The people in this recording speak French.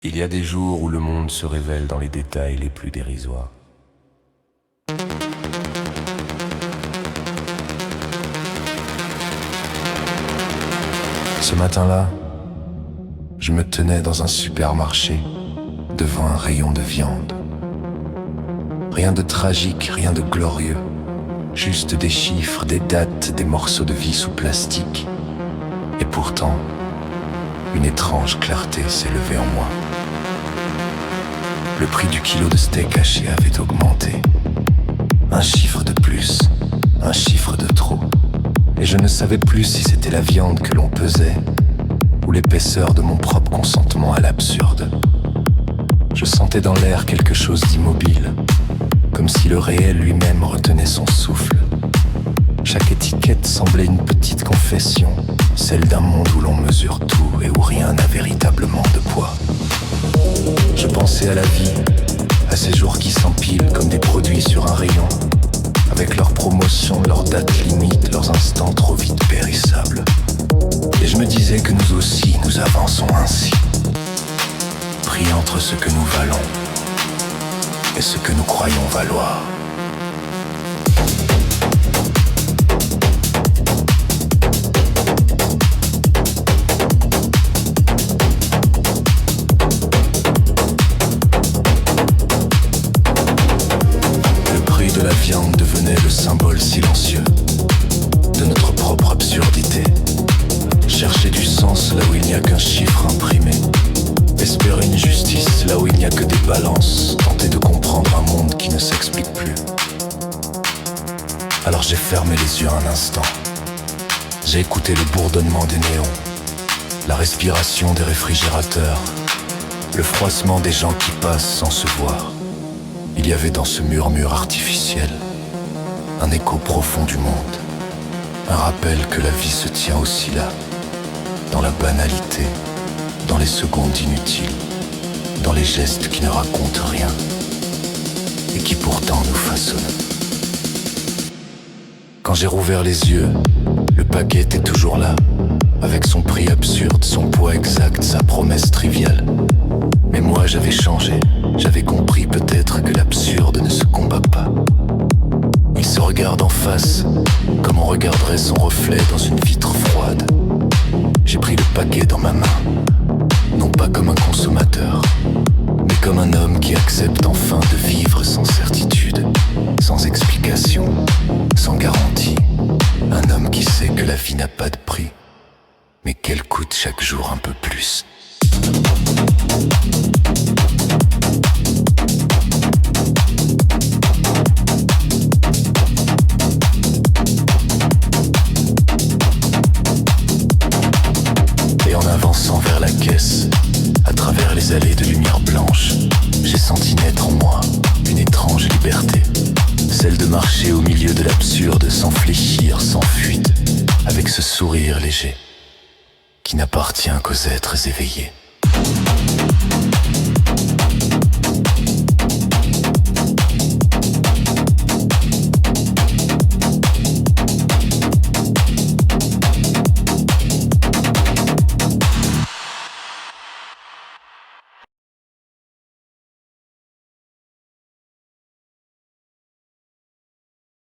Il y a des jours où le monde se révèle dans les détails les plus dérisoires. Ce matin-là, je me tenais dans un supermarché, devant un rayon de viande. Rien de tragique, rien de glorieux, juste des chiffres, des dates, des morceaux de vie sous plastique. Et pourtant, une étrange clarté s'est levée en moi. Le prix du kilo de steak haché avait augmenté. Un chiffre de plus, un chiffre de trop. Et je ne savais plus si c'était la viande que l'on pesait ou l'épaisseur de mon propre consentement à l'absurde. Je sentais dans l'air quelque chose d'immobile, comme si le réel lui-même retenait son souffle. Chaque étiquette semblait une petite confession, celle d'un monde où l'on mesure tout et où rien n'a véritablement de poids. Je pensais à la vie, à ces jours qui s'empilent comme des produits sur un rayon, avec leurs promotions, leurs dates limites, leurs instants trop vite périssables. Et je me disais que nous aussi, nous avançons ainsi, pris entre ce que nous valons et ce que nous croyons valoir. De la viande devenait le symbole silencieux de notre propre absurdité. Chercher du sens là où il n'y a qu'un chiffre imprimé, espérer une justice là où il n'y a que des balances, tenter de comprendre un monde qui ne s'explique plus. Alors j'ai fermé les yeux un instant. J'ai écouté le bourdonnement des néons, la respiration des réfrigérateurs, le froissement des gens qui passent sans se voir. Il y avait dans ce murmure artificiel un écho profond du monde, un rappel que la vie se tient aussi là, dans la banalité, dans les secondes inutiles, dans les gestes qui ne racontent rien et qui pourtant nous façonnent. Quand j'ai rouvert les yeux, le paquet était toujours là, avec son prix absurde, son poids exact, sa promesse triviale. Mais moi j'avais changé, j'avais compris peut-être que l'absurde ne se combat pas. Il se regarde en face, comme on regarderait son reflet dans une vitre froide. J'ai pris le paquet dans ma main, non pas comme un consommateur, mais comme un homme qui accepte enfin de vivre sans certitude, sans explication, sans garantie. Un homme qui sait que la vie n'a pas de prix, mais qu'elle coûte chaque jour un peu plus. Et en avançant vers la caisse, à travers les allées de lumière blanche, j'ai senti naître en moi une étrange liberté, celle de marcher au milieu de l'absurde sans fléchir, sans fuite, avec ce sourire léger qui n'appartient qu'aux êtres éveillés.